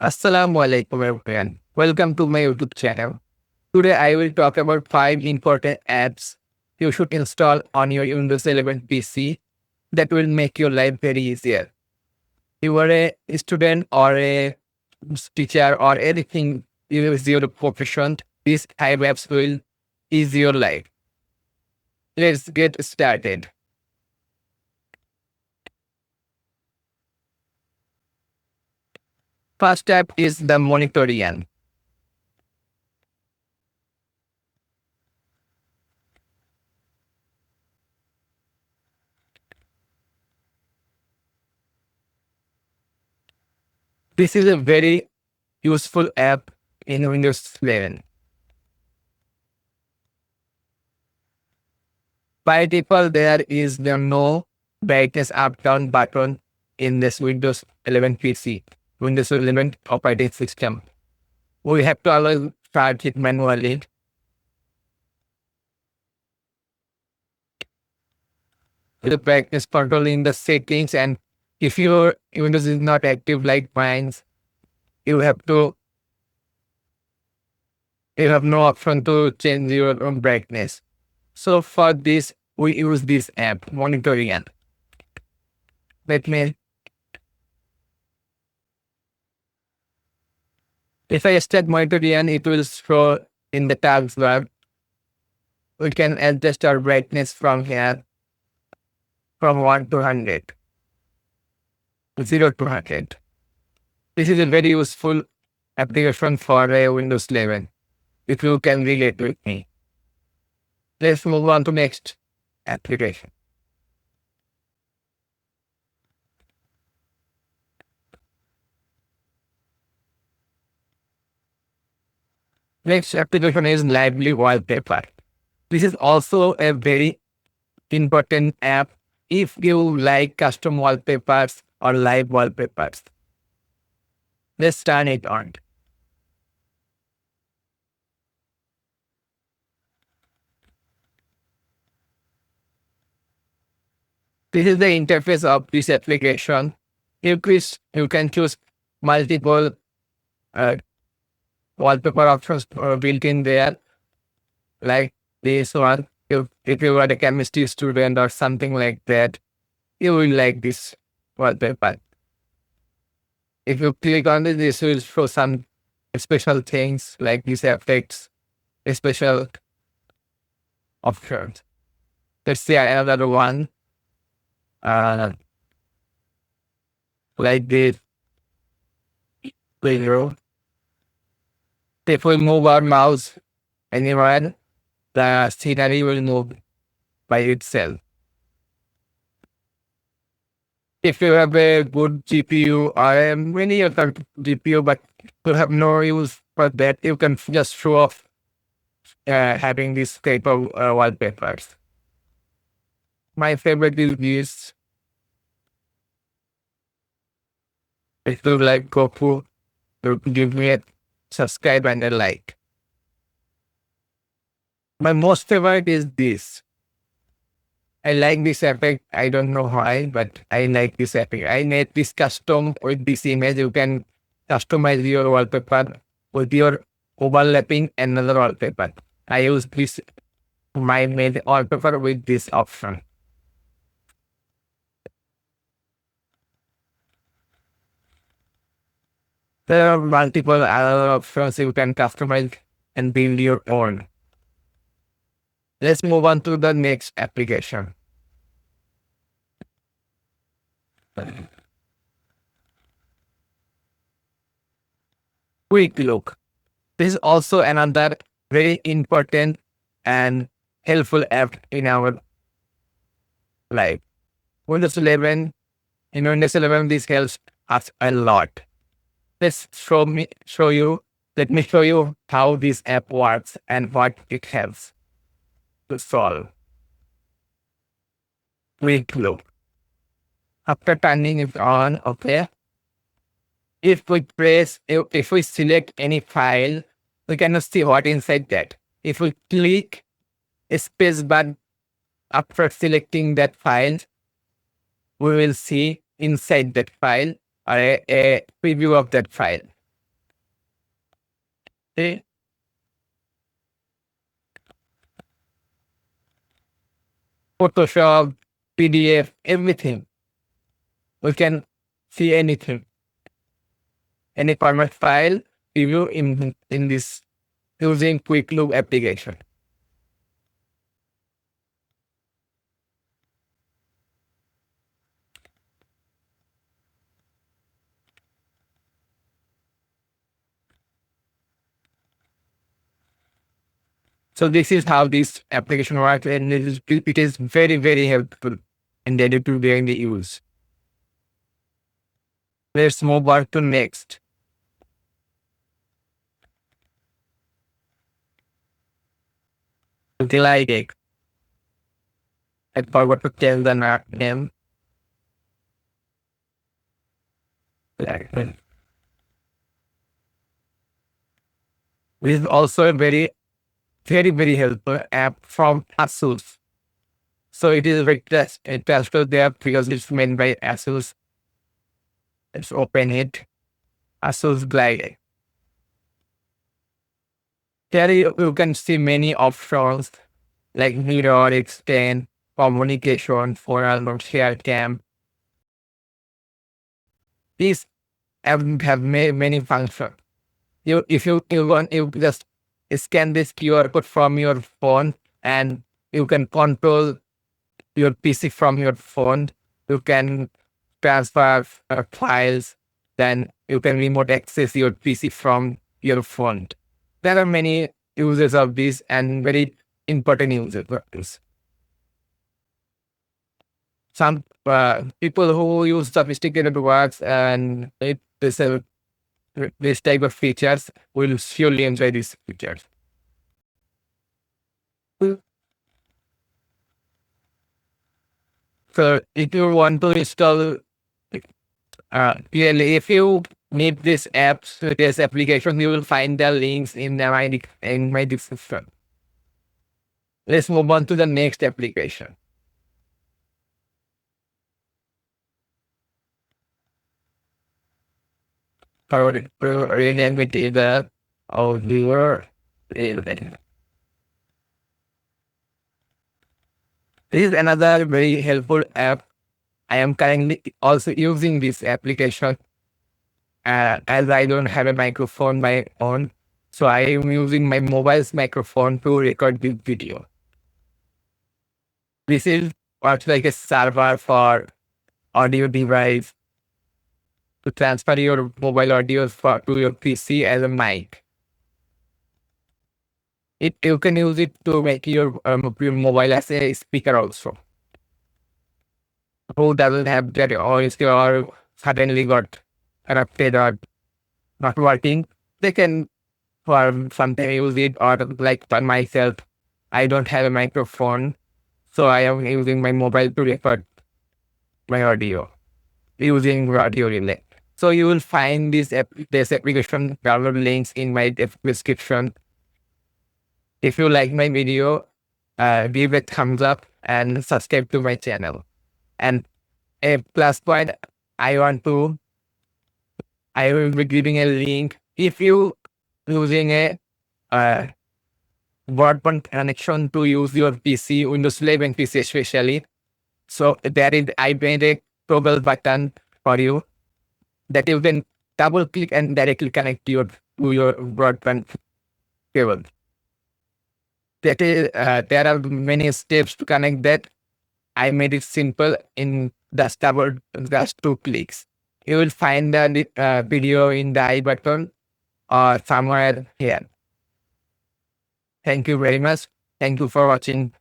Assalamu alaikum everyone. Welcome to my YouTube channel. Today I will talk about 5 important apps you should install on your Windows 11 PC that will make your life very easier. You are a student or a teacher or anything you is your profession, these 5 apps will ease your life. Let's get started. First app is the Monitorian. This is a very useful app in Windows 11. By default, there is the no brightness up down button in this Windows 11 PC, Windows 11 operating system. We have to always start it manually. The brightness control in the settings, and if your Windows is not active like mine, you have no option to change your own brightness. So for this, we use this app, Monitorian. Let me. If I start Monitorian, it will show in the tabs bar. We can adjust our brightness from here, from 1 to 100, 0 to 100. This is a very useful application for a Windows 11, if you can relate with me. Let's move on to next application. Next application is Lively Wallpaper. This is also a very important app if you like custom wallpapers or live wallpapers. Let's turn it on. This is the interface of this application. You can choose multiple wallpaper options built in there, like this one. If you are a chemistry student or something like that, you will like this wallpaper. If you click on it, this will show some special things like these effects, special options. Let's see another one. Like this window. If we move our mouse anywhere, the scenery will move by itself. If you have a good GPU or many other GPU, but you have no use for that, you can just show off having this type of wallpapers. My favorite is this. If you like Goku, give me a subscribe and a like. My most favorite is this. I like this effect. I don't know why, but I like this effect. I made this custom with this image. You can customize your wallpaper with your overlapping another wallpaper. I use this my made wallpaper with this option. There are multiple other options you can customize and build your own. Let's move on to the next application. QuickLook. This is also another very important and helpful app in our life. Windows 11, in Windows 11, this helps us a lot. Let me show you how this app works and what it helps to solve. QuickLook. After turning it on, okay. If we select any file, we cannot see what inside that. If we click a space bar after selecting that file, we will see inside that file or a preview of that file. Okay. Photoshop, PDF, everything. We can see anything, any format file preview in this using QuickLook application. So this is how this application works, and it is very, very helpful and ready to daily use. Let's move on to next. GlideX. I forgot to tell the name. This is also a very, very, very helpful app from ASUS. So it is very trusted there because it's made by ASUS. Let's open it. ASUS GlideX. Here you can see many options like mirror, extend, communication, forum, share cam. These have many functions. If you want, you just scan this QR code from your phone and you can control your PC from your phone. You can transfer files, then you can remote access your PC from your phone. There are many uses of this and very important uses. Some people who use sophisticated works and this type of features will surely enjoy these features. So if you want to install, clearly, if you need this application, you will find the links in my description. Let's move on to the next application. Rename it in the AudioRelay. This is another very helpful app. I am currently also using this application as I don't have a microphone my own. So I am using my mobile's microphone to record this video. This is what's like a server for audio device to transfer your mobile audio to your PC as a mic. You can use it to make your mobile as a speaker also. Who doesn't have that or suddenly got corrupted or not working, they can for something use it, or like for myself, I don't have a microphone, so I am using my mobile to record my audio using AudioRelay. So you will find this application download links in my description. If you like my video, give a thumbs up and subscribe to my channel. And a plus point, I will be giving a link. If you using a broadband connection to use your PC, Windows 11 PC especially, so I made a toggle button for you that you can double click and directly connect to your broadband cable. There are many steps to connect that. I made it simple in just 2 clicks. You will find the video in the I button or somewhere here. Thank you very much. Thank you for watching.